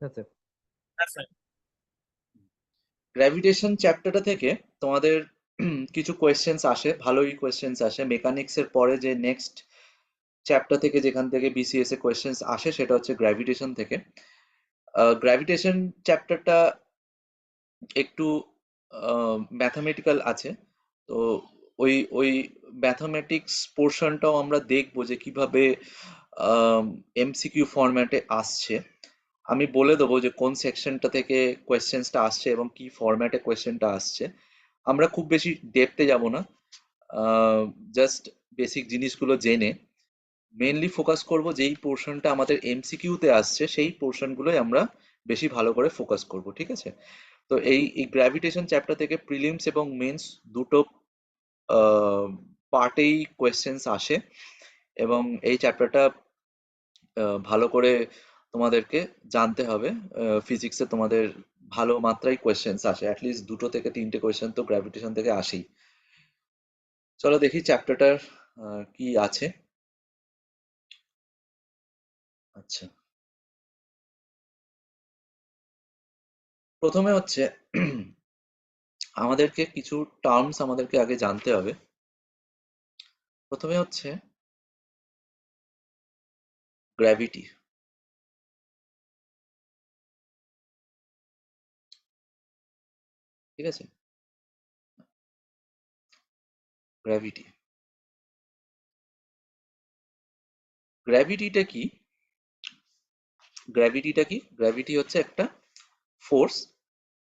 আচ্ছা। গ্র্যাভিটেশন চ্যাপ্টারটা থেকে তোমাদের কিছু কোয়েশ্চেন্স আসে, ভালোই কোয়েশ্চেন্স আসে। মেকানিক্স এর পরে যে নেক্সট চ্যাপ্টার থেকে যেখান থেকে বিসিএস এ কোয়েশ্চেন্স আসে সেটা হচ্ছে গ্র্যাভিটেশন থেকে। গ্র্যাভিটেশন চ্যাপ্টারটা একটু ম্যাথামেটিক্যাল আছে। তো ওই ওই ম্যাথামেটিক্স পোর্শনটাও আমরা দেখবো যে কিভাবে এমসিকিউ ফরম্যাটে আসছে। আমি বলে দেবো যে কোন সেকশনটা থেকে কোয়েশ্চেন্সটা আসছে এবং কি ফরম্যাটে কোয়েশ্চেনটা আসছে। আমরা খুব বেশি ডেপথে যাব না, জাস্ট বেসিক জিনিসগুলো জেনে মেনলি ফোকাস করব যেই পোর্শনটা আমাদের এমসিকিউতে আসছে সেই পোর্শনগুলোই আমরা বেশি ভালো করে ফোকাস করব, ঠিক আছে? তো এই গ্র্যাভিটেশন চ্যাপ্টার থেকে প্রিলিমস এবং মেন্স দুটো পার্টেই কোয়েশ্চেন্স আসে এবং এই চ্যাপ্টারটা ভালো করে তোমাদেরকে জানতে হবে। ফিজিক্সে তোমাদের ভালো মাত্রায় কোয়েশ্চেন্স আসে, অ্যাটলিস্ট দুটো থেকে তিনটে কোয়েশ্চেন তো গ্র্যাভিটেশন থেকে আসেই। চলো দেখি চ্যাপ্টারটার কি আছে। আচ্ছা, প্রথমে হচ্ছে আমাদেরকে কিছু টার্মস আমাদেরকে আগে জানতে হবে। প্রথমে হচ্ছে গ্র্যাভিটি, ঠিক আছে? গ্র্যাভিটি, গ্র্যাভিটিটা কি? গ্র্যাভিটিটা কি? গ্র্যাভিটি হচ্ছে একটা ফোর্স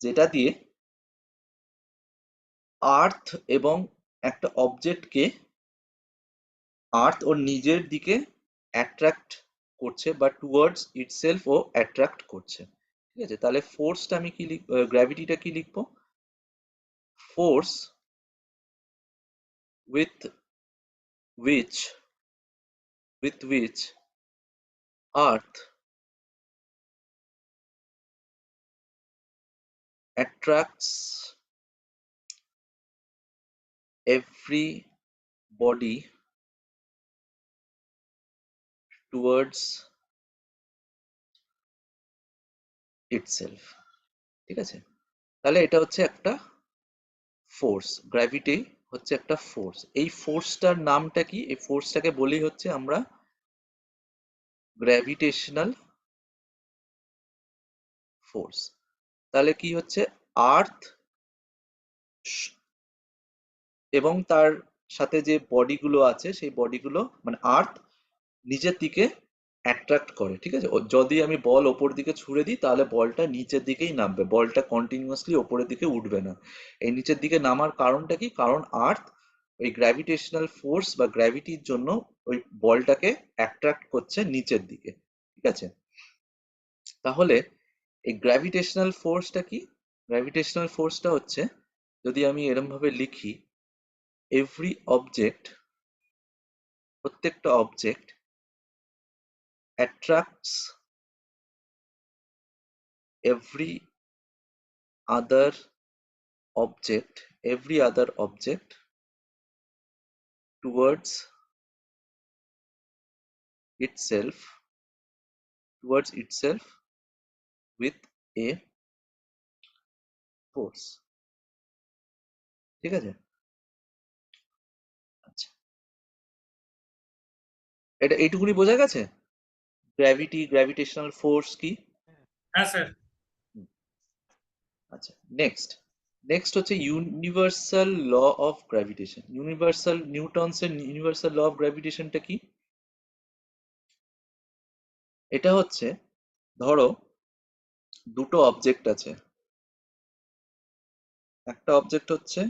যেটা দিয়ে আর্থ এবং একটা অবজেক্টকে আর্থ ওর নিজের দিকে অ্যাট্রাক্ট করছে বা টুয়ার্ডস ইটসেলফ ও অ্যাট্রাক্ট করছে, ঠিক আছে? তাহলে ফোর্সটা আমি কি লিখ, গ্র্যাভিটিটা কি লিখবো? Force with which which earth attracts every body towards itself, ঠিক আছে? তাহলে এটা হচ্ছে একটা ফোর্স, গ্র্যাভিটি হচ্ছে একটা ফোর্স। এই ফোর্সটার নামটা কি? এই ফোর্সটাকে বলি হচ্ছে আমরা গ্র্যাভিটেশনাল ফোর্স। তাহলে কি হচ্ছে? আর্থ এবং তার সাথে যে বডিগুলো আছে সেই বডিগুলো মানে আর্থ নিচের দিকে অ্যাট্রাক্ট করে, ঠিক আছে? যদি আমি বল ওপর দিকে ছুড়ে দিই তাহলে বলটা নিচের দিকেই নামবে, বলটা কন্টিনিউয়াসলি ওপরের দিকে উঠবে না। এই নিচের দিকে নামার কারণটা কি? কারণ আর্থ ওই গ্র্যাভিটেশনাল ফোর্স বা গ্র্যাভিটির জন্য ওই বলটাকে অ্যাট্রাক্ট করছে নিচের দিকে, ঠিক আছে? তাহলে এই গ্র্যাভিটেশনাল ফোর্সটা কি? গ্র্যাভিটেশনাল ফোর্সটা হচ্ছে, যদি আমি এরম ভাবে লিখি, এভরি অবজেক্ট, প্রত্যেকটা object attracts every other object, every other object towards itself, towards itself with a force, ঠিক আছে? আচ্ছা, এটা এইটুকুনি বোঝা গেছে গ্র্যাভিটি, গ্র্যাভিটেশনাল ফোর্স কি। হ্যাঁ স্যার। হুম, আচ্ছা, নেক্সট নেক্সট হচ্ছে universal law of gravitation. Universal Newton's এর ইউনিভার্সাল ল অফ গ্র্যাভিটেশনটা কি? এটা হচ্ছে, ধরো দুটো অবজেক্ট আছে, একটা অবজেক্ট হচ্ছে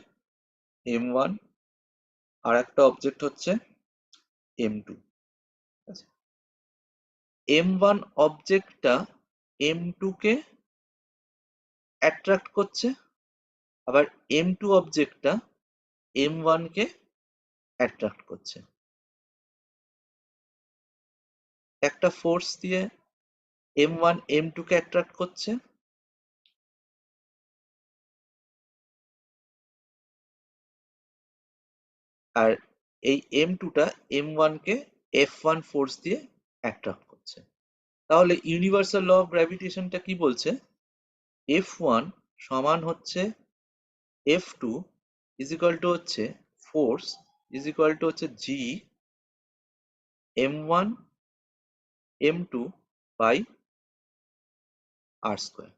m1 আর একটা অবজেক্ট হচ্ছে m2, আচ্ছা? m1 অবজেক্টটা m2 কে অ্যাট্রাক্ট করছে, আবার m2 অবজেক্টটা m1 কে অ্যাট্রাক্ট করছে। একটা ফোর্স দিয়ে m1 m2 কে অ্যাট্রাক্ট করছে, আর এই m2টা m1 কে f1 ফোর্স দিয়ে অ্যাট্রাক্ট করছে। তাহলে ইউনিভার্সাল ল অফ গ্র্যাভিটেশনটা কি বলছে? F1 সমান হচ্ছে F2 ইজ ইকুয়াল টু হচ্ছে ফোর্স ইজ ইকুয়াল টু হচ্ছে G M1 M2 by R square.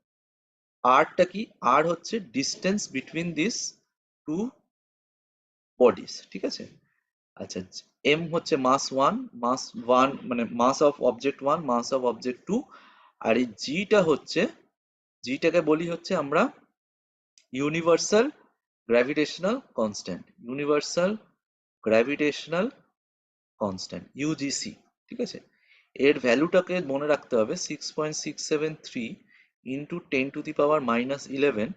আরটা কি? আর হচ্ছে distance between this two bodies, ঠিক আছে? আচ্ছা, এম হচ্ছে মাস ওয়ান মানে mass of object one, mass of object two, আর এই জিটা হচ্ছে, জিটাকে বলি হচ্ছে আমরা universal gravitational constant, universal gravitational constant UGC, ঠিক আছে? এর ভ্যালুটাকে মনে রাখতে হবে 6.673 ইন্টু 10⁻⁻11।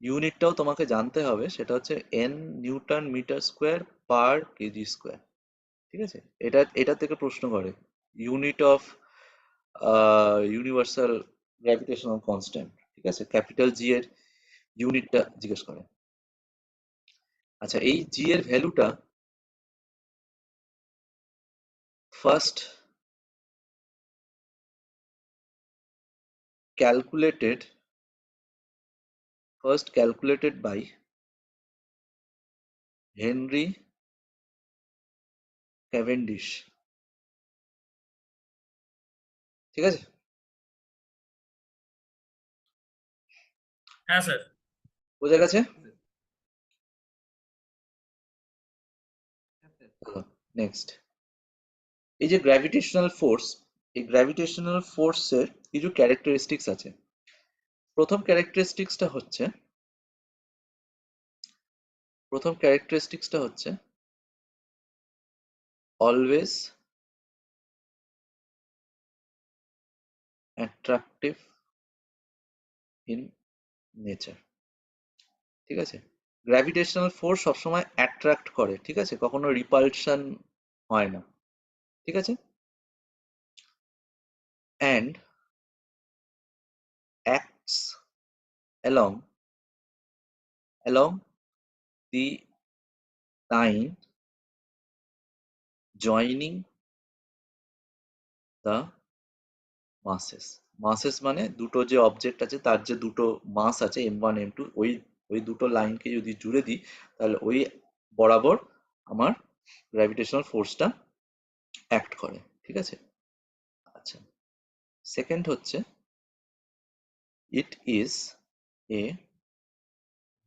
ইউনিটটাও তোমাকে জানতে হবে, সেটা হচ্ছে N newton meter square per kg square, ঠিক আছে? এটা থেকে প্রশ্ন করে unit of universal gravitational constant, ঠিক আছে? ক্যাপিটাল জি এর ইউনিটটা জিজ্ঞেস করে। আচ্ছা, এই জি এর ভ্যালুটা first calculated by Henry Cavendish, ঠিক আছে? হ্যাঁ স্যার। বোঝা গেছে? নেক্সট, এই যে গ্র্যাভিটেশনাল ফোর্স, এই গ্র্যাভিটেশনাল ফোর্সের কিছু ক্যারেক্টারিস্টিক্স আছে। প্রথম ক্যারেক্টারিস্টিক্সটা হচ্ছে অলওয়েজ অ্যাট্রাকটিভ ইন নেচার, ঠিক আছে? গ্র্যাভিটেশনাল ফোর্স সবসময় অ্যাট্রাক্ট করে, ঠিক আছে? কখনো রিপালশন হয় না, ঠিক আছে? And acts along the line joining the masses. masses মানে দুটো যে অবজেক্ট আছে তার যে দুটো মাস আছে m1 m2, ওই দুটো লাইনকে যদি জুড়ে দিই তাহলে ওই বরাবর আমার গ্র্যাভিটেশনাল ফোর্সটা অ্যাক্ট করে, ঠিক আছে? আচ্ছা, সেকেন্ড হচ্ছে it is a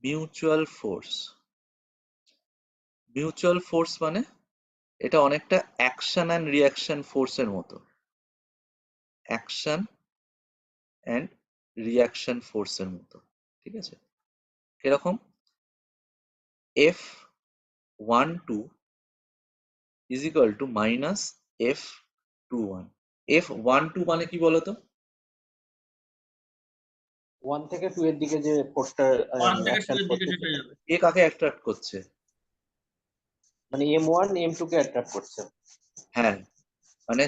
mutual force. Mutual force মানে এটা অনেকটা অ্যাকশন অ্যান্ড রিয়াকশন ফোর্সের মতো, অ্যাকশন অ্যান্ড রিয়াকশন ফোর্সের মতো, ঠিক আছে? কিরকম? F12 is equal two minus F21। F12 মানে কি বলতো? 1 থেকে 2 এর দিকে যে ফোর্সটা 1 থেকে 2 এর দিকে যেতে যাবে। এ কাকে অ্যাট্রাক্ট করছে? মানে M1 M2 কে অ্যাট্রাক্ট করছে। হ্যাঁ, মানে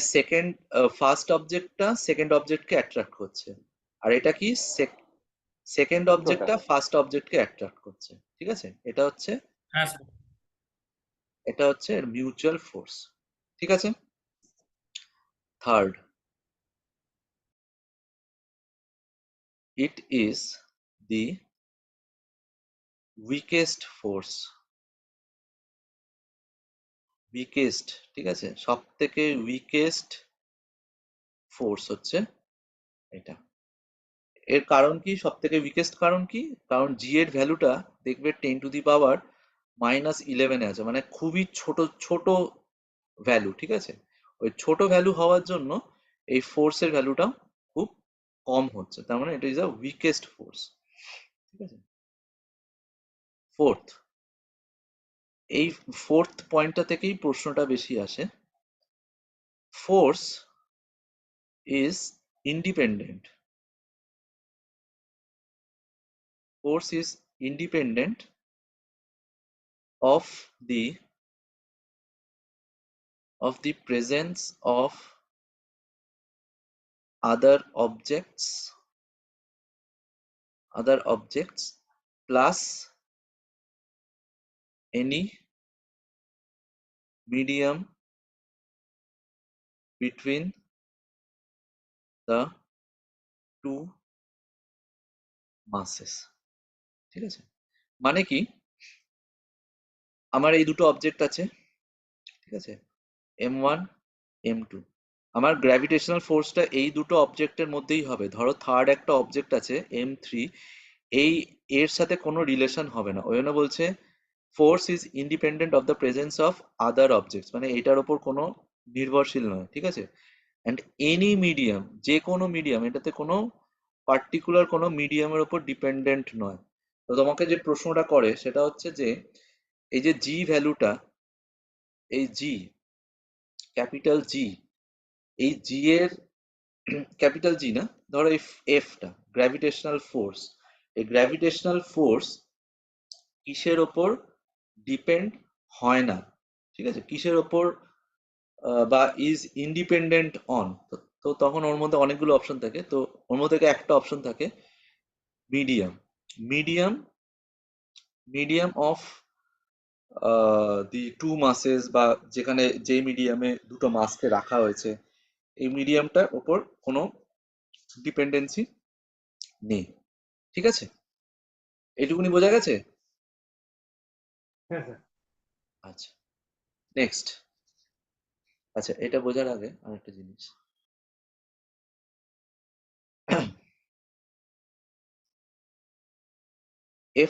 ফার্স্ট অবজেক্টটা সেকেন্ড অবজেক্টকে অ্যাট্রাক্ট করছে, আর এটা কি সেকেন্ড অবজেক্টটা ফার্স্ট অবজেক্টকে অ্যাট্রাক্ট করছে, ঠিক আছে? হ্যাঁ স্যার। এটা হচ্ছে মিউচুয়াল ফোর্স, ঠিক আছে? Third, it is the weakest force. Weakest, ঠিক আছে? সব থেকে উইকেস্ট ফোর্স হচ্ছে এটা। এর কারণ কি? সব থেকে উইকেস্ট কারণ কি? কারণ জি এর ভ্যালুটা দেখবে 10⁻⁻11 আছে, মানে খুবই ছোট ছোট ভ্যালু, ঠিক আছে? ওই ছোট ভ্যালু হওয়ার জন্য এই ফোর্সের ভ্যালুটা খুব কম হচ্ছে, তার মানে এটা ইজ আ উইকেস্ট ফোর্স, ঠিক আছে? ফোর্থ, এই ফোর্থ পয়েন্টটা থেকেই প্রশ্নটা বেশি আসে। Force is independent, force is independent of the presence of other objects plus any medium between the two masses। ঠিক আছে, মানে কি, আমার এই দুটো অবজেক্ট আছে, ঠিক আছে, m1 m2। আমার গ্র্যাভিটেশনাল ফোর্সটা এই দুটো অবজেক্টের মধ্যেই হবে। ধরো থার্ড একটা অবজেক্ট আছে m3, এই এর সাথে কোনো রিলেশন হবে না, ওই জন্য বলছে force is independent of the presence of other objects, মানে এটার ওপর কোনো নির্ভরশীল নয়, ঠিক আছে। অ্যান্ড এনি মিডিয়াম, যে কোনো মিডিয়াম, এটাতে কোনো পার্টিকুলার কোনো মিডিয়ামের ওপর ডিপেন্ডেন্ট নয়। তো তোমাকে যে প্রশ্নটা করে সেটা হচ্ছে যে এই যে জি ভ্যালুটা, এই জি, ক্যাপিটাল জি, এই জি এর ক্যাপিটাল জি না, ধরো এই এফটা গ্র্যাভিটেশনাল ফোর্স, এই গ্র্যাভিটেশনাল ফোর্স কিসের ওপর ডিপেন্ড হয় না, ঠিক আছে, কিসের ওপর বা ইজ ইন্ডিপেন্ডেন্ট অন। তো তখন ওর মধ্যে অনেকগুলো অপশন থাকে, তো ওর মধ্যে থেকে একটা অপশন থাকে medium. Medium, medium of the two masses, বা যেখানে যে মিডিয়ামে দুটো মাসকে রাখা হয়েছে, এই মিডিয়ামটার ওপর কোনো ডিপেন্ডেন্সি নেই, ঠিক আছে, এইটুকুনি বোঝা গেছে। হ্যাঁ স্যার। আচ্ছা, নেক্সট। আচ্ছা, এটা বোঝার আগে আরেকটা জিনিস,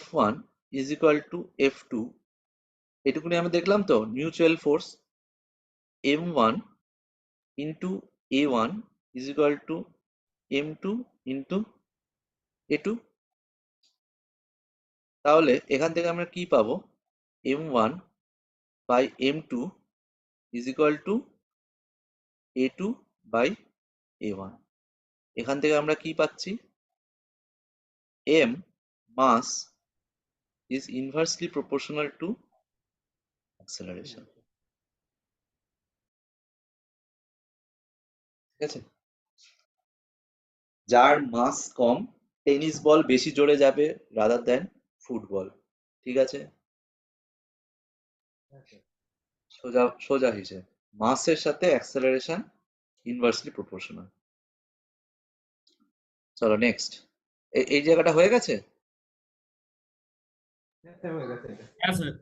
F1 is equal two F2, এটুকুনি আমি দেখলাম তো, mutual force M1 into A1 is equal to M2 into A2। তাহলে এখান থেকে আমরা কি পাবো, M1 by M2 is equal to A2 by A1। এখান থেকে আমরা কি পাচ্ছি, M mass is inversely proportional to acceleration, ঠিক আছে। যার মাস কম, টেনিস বল বেশি জোরে যাবে রাদার দেন ফুটবল, ঠিক আছে, সোজা সোজা হিসেব, মাসের সাথে অ্যাক্সেলারেশন ইনভার্সলি প্রপোর্শনাল। চলো নেক্সট, এই জায়গাটা হয়ে গেছে। হ্যাঁ sir.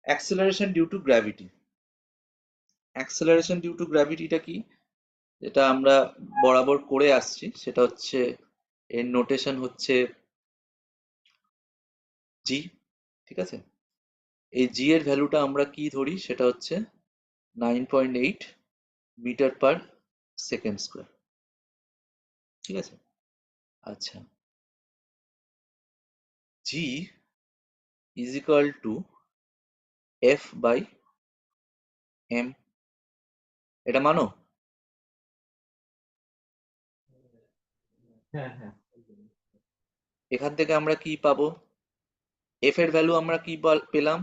Acceleration due to gravity. Acceleration due to গ্র্যাভিটিটা কি, যেটা আমরা বরাবর করে আসছি, সেটা হচ্ছে এর নোটেশন হচ্ছে জি, ঠিক আছে। এই জি এর ভ্যালুটা আমরা কি ধরি, সেটা হচ্ছে 9.8 মিটার পার সেকেন্ড স্কোয়ার, ঠিক আছে। আচ্ছা, g is equal to f by m, এটা মানো। হ্যাঁ হ্যাঁ। এখান থেকে আমরা কি পাবো, এফ এর ভ্যালু আমরা কি পেলাম,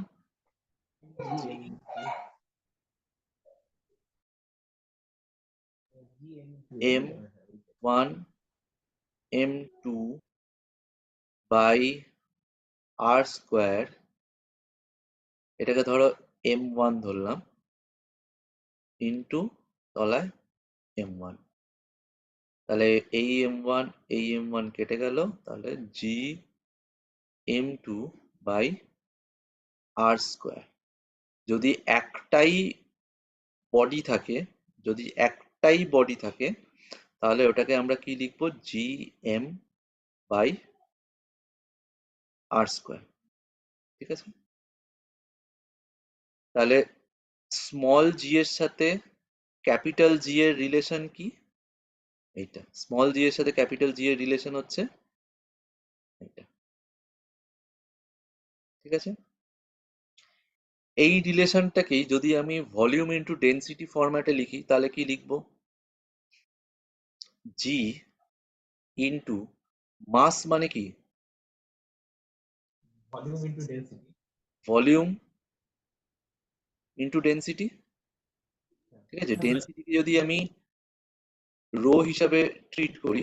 M one M two by R square, এটাকে ধরো m1 ধরলাম, ইন্টু তলায় m1। তাহলে এই m1 এই m1 কেটে গেল, তাহলে জি m2 বাই আর স্কোয়ার। যদি একটাই বডি থাকে, যদি একটাই বডি থাকে, তাহলে ওটাকে আমরা কি লিখবো, G M by R square, ঠিক আছে। তাহলে স্মল জি এর সাথে ক্যাপিটাল জি এর রিলেশন কি, এইটা স্মল জি এর সাথে ক্যাপিটাল জি এর রিলেশন হচ্ছে এইটা, ঠিক আছে। এই রিলেশনটাকেই যদি আমি ভলিউম ইন্টু ডেনসিটি ফরম্যাটে লিখি, তাহলে কি লিখবো, জি ইন্টু মাস, মানে কি volume into density. Volume into density, ঠিক আছে। হ্যাঁ স্যার। ডেনসিটিকে যদি আমি রো হিসাবে ট্রিট করি,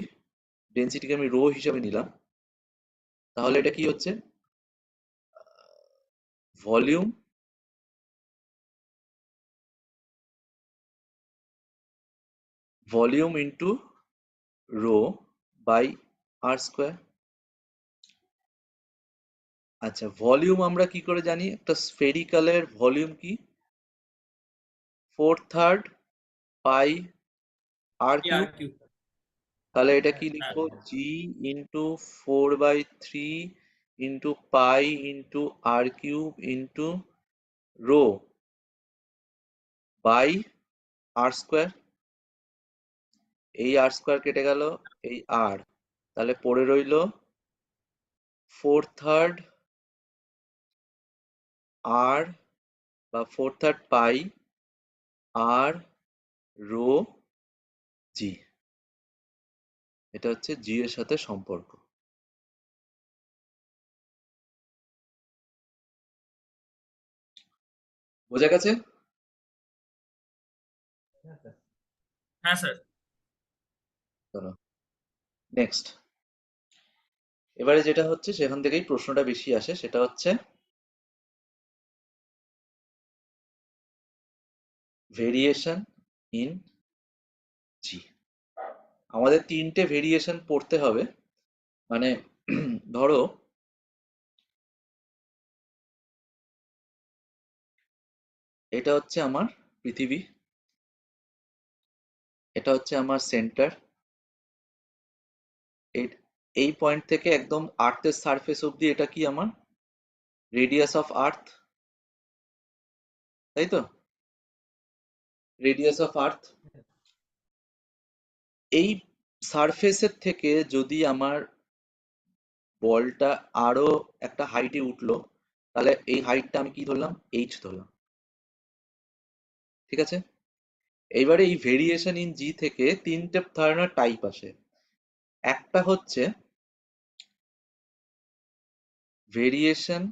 ডেনসিটিকে আমি রো হিসাবে নিলাম, তাহলে এটা কি হচ্ছে, volume volume into rho by R square. আচ্ছা, ভলিউম আমরা কি করে জানি? একটা স্ফেরিক্যালের ভলিউম কি? 4/3 পাই আর কিউব। আর কিউব। তাহলে এটা কি লিখবো? G into 4/3 into pi into r cube into rho by R square. এই আর স্কোয়ার কেটে গেল, এই আর, তাহলে পড়ে রইল 4/3 আর বা 4/3 পাই আর রো জি। এটা হচ্ছে জি এর সাথে সম্পর্ক। বোঝা গেছে? হ্যাঁ স্যার। চলো নেক্সট। এবারে যেটা হচ্ছে সেখান থেকেই প্রশ্নটা বেশি আসে, সেটা হচ্ছে ভেরিয়েশন ইন জি। আমাদের তিনটে ভেরিয়েশন পড়তে হবে। মানে ধরো এটা হচ্ছে আমার পৃথিবী, এটা হচ্ছে আমার সেন্টার, এই পয়েন্ট থেকে একদম আর্থের সারফেস অব্দি এটা কি আমার রেডিয়াস অফ আর্থ, তাই তো? Radius of earth. এই সারফেসের থেকে যদি আমার বলটা আরো একটা হাইটে উঠলো, তাহলে এই হাইটটা আমি কি ধরলাম? এইচ ধরলাম। ঠিক আছে? এইবারে এই ভেরিয়েশন ইন জি থেকে তিনটে ধরনের টাইপ আসে। একটা হচ্ছে variation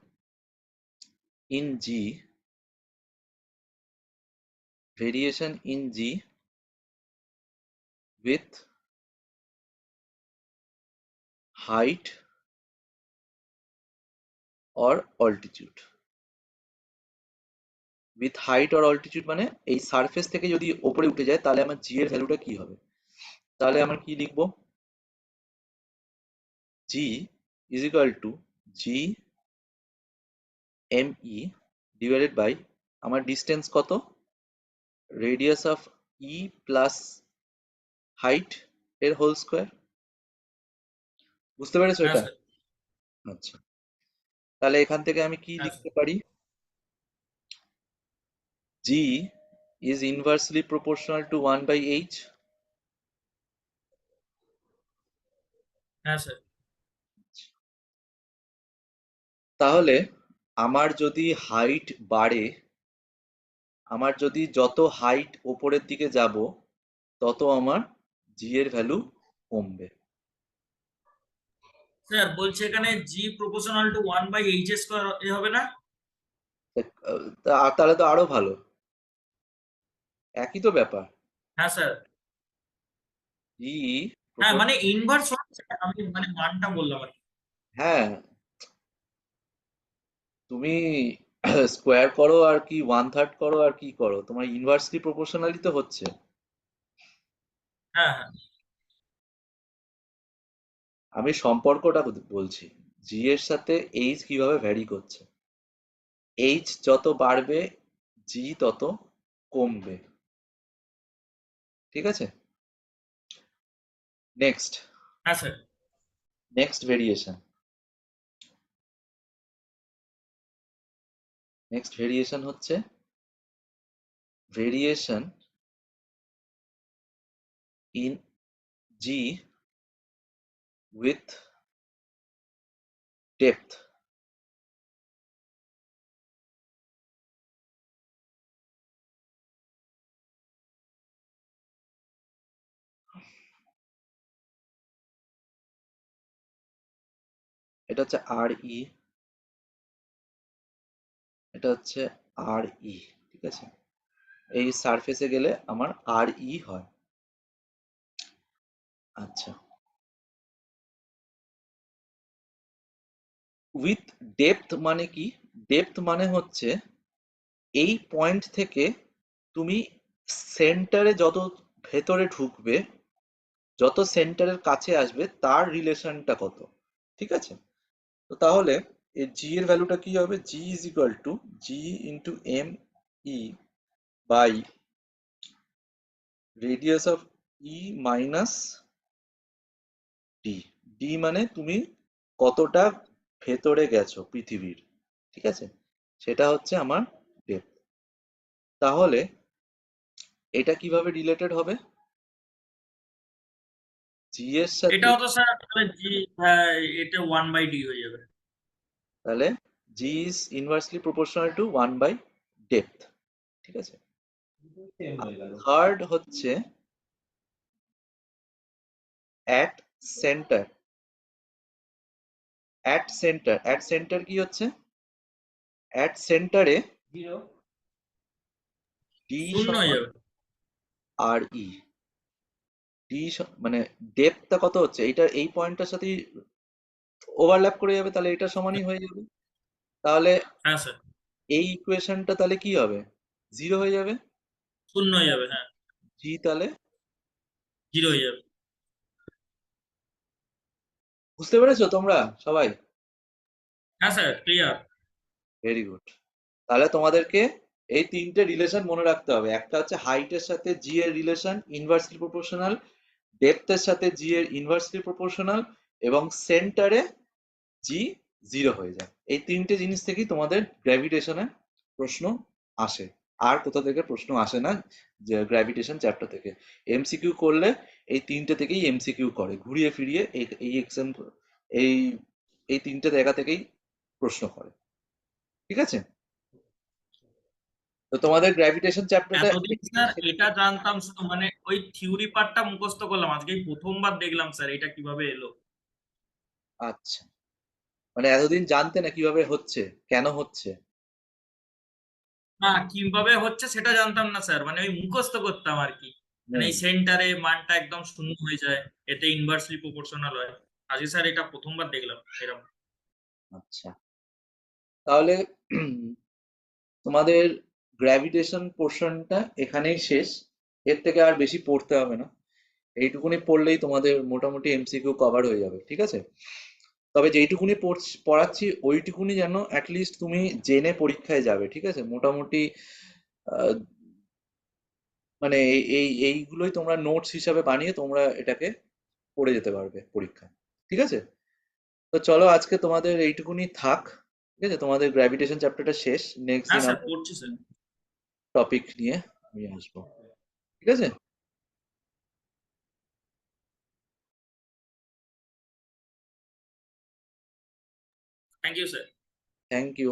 in G, variation in G with height or altitude. With height or altitude মানে এই সারফেস থেকে যদি ওপরে উঠে যায় তাহলে আমার জি এর ভ্যালুটা কি হবে? তাহলে আমরা কি লিখবো? G is equal to g m e divided by আমার ডিস্টেন্স কত? Radius of e plus height এর হোল স্কোয়ার। বুঝতে পেরেছো হ্যাঁ এটা? স্যার। আচ্ছা, তাহলে এখান থেকে আমি কি হ্যাঁ লিখতে স্যার। পারি? G is inversely proportional to 1/h। হ্যাঁ স্যার। তাহলে আমার যদি হাইট বাড়ে, আমার যদি যত হাইট ওপরের দিকে যাব তত আমার জি এর ভ্যালু কমবে। স্যার বলছে এখানে জি প্রপোর্শনাল টু 1/h স্কয়ার এ হবে না? তাহলে তো আরো ভালো, একই তো ব্যাপার। হ্যাঁ স্যার। জি হ্যাঁ মানে ইনভার্স হচ্ছে, আমি মানে মানটা বললাম আর কি। হ্যাঁ, তুমি স্কোয়ার করো আর কি 1/3 করো আর কি করো, তোমার ইনভার্সলি প্রপোর্শনালি তো হচ্ছে। হ্যাঁ হ্যাঁ। আমি সম্পর্কটা বলছি, জি এর সাথে এইচ কিভাবে ভ্যারি করছে। এইচ যত বাড়বে জি তত কমবে। ঠিক আছে? নেক্সট, হ্যাঁ sir. Next variation. Next variation হচ্ছে variation in g with depth. এটা হচ্ছে আর ই, এটা হচ্ছে আর ই। ঠিক আছে? এই সারফেসে গেলে আমার আর ই হয়। আচ্ছা, উইথ ডেপথ মানে কি? ডেপথ মানে হচ্ছে এই পয়েন্ট থেকে তুমি সেন্টারে যত ভেতরে ঢুকবে, যত সেন্টারের কাছে আসবে তার রিলেশনটা কত, ঠিক আছে? তো তাহলে এই জি এর ভ্যালুটা কি হবে? G is equal to g into m e by radius of e minus d. D মানে তুমি কতটা ভেতরে গেছো পৃথিবীর, ঠিক আছে? সেটা হচ্ছে আমার ডেপথ। তাহলে এটা কিভাবে রিলেটেড হবে? জি এর সাথে, এটাও তো স্যার তাহলে জি, হ্যাঁ, এটা 1/d হয়ে যাবে। তাহলে g is inversely proportional to 1 by depth, ঠিক আছে? থার্ড হচ্ছে অ্যাট সেন্টার। অ্যাট সেন্টার কি হচ্ছে? অ্যাট সেন্টারে ডি শূন্য হয়ে সমান যাবে। আর ই। ডি মানে ডেপথটা কত হচ্ছে, এইটা এই পয়েন্টটার সাথে ওভারল্যাপ করে যাবে, তাহলে এটা সমানই হয়ে যাবে। তাহলে হ্যাঁ স্যার, এই ইকুয়েশনটা তাহলে কি হবে? জিরো হয়ে যাবে। শূন্য হয়ে যাবে, হ্যাঁ, জি তাহলে 0 হয়ে যাবে। বুঝতে পেরেছো তোমরা সবাই? হ্যাঁ স্যার, ক্লিয়ার। Very good. তাহলে তোমাদেরকে এই তিনটে রিলেশন মনে রাখতে হবে। একটা হচ্ছে হাইটের সাথে জি এর রিলেশন ইনভার্সলি প্রপোর্শনাল, ডেপথের সাথে জি এর ইনভার্সলি প্রপোর্শনাল, এবং সেন্টারে জি জিরো হয়ে যায়। এই তিনটে জিনিস থেকেই তোমাদের গ্র্যাভিটেশনে প্রশ্ন আসে। আর কোথা থেকে প্রশ্ন আসে না, যে গ্র্যাভিটেশন চ্যাপ্টার থেকে। এমসিকিউ করলে এই তিনটে থেকেই এমসিকিউ করে, ঘুরিয়ে ফিরিয়ে এই এই এক্সাম্পল, এই এই তিনটে জায়গা থেকেই প্রশ্ন করে, ঠিক আছে? তো তোমাদের গ্র্যাভিটেশন চ্যাপ্টারটা এতদিন স্যার এটা জানতাম শুধু, মানে ওই থিওরি পার্টটা মুখস্থ করলাম, আজকেই প্রথমবার দেখলাম স্যার এটা কিভাবে এলো। আচ্ছা, মানে এতদিন জানতে না কিভাবে হচ্ছে, কেন হচ্ছে? না, কিভাবে হচ্ছে সেটা জানতাম না স্যার, মানে ওই মুখস্থ করতাম আর কি। মানে হুম। এই সেন্টারে মানটা একদম শূন্য হয়ে যায়, এতে ইনভার্সলি প্রপোর্শনাল হয়। আজকে স্যার এটা প্রথমবার দেখলাম এরকম। আচ্ছা, তাহলে তোমাদের গ্র্যাভিটেশন পোর্শনটা এখানেই শেষ। এর থেকে আর বেশি পড়তে হবে না। এইটুকুনি পড়লেই তোমাদের মোটামুটি এমসিকিউ কভার হয়ে যাবে, ঠিক আছে? তবে যেইটুকুনি পড়াচ্ছি ওইটুকুনি যেন অ্যাটলিস্ট তুমি জেনে পরীক্ষায় যাবে, ঠিক আছে? মোটামুটি আহ, মানে এইগুলোই তোমরা নোটস হিসাবে বানিয়ে তোমরা এটাকে পড়ে যেতে পারবে পরীক্ষায়, ঠিক আছে? তো চলো আজকে তোমাদের এইটুকুনি থাক, ঠিক আছে? তোমাদের গ্র্যাভিটেশন চ্যাপ্টারটা শেষ। নেক্সট হ্যাঁ দিন স্যার, আমরা পড়ছি স্যার। টপিক নিয়ে আমি আসবো, ঠিক আছে? Thank you sir. Thank you.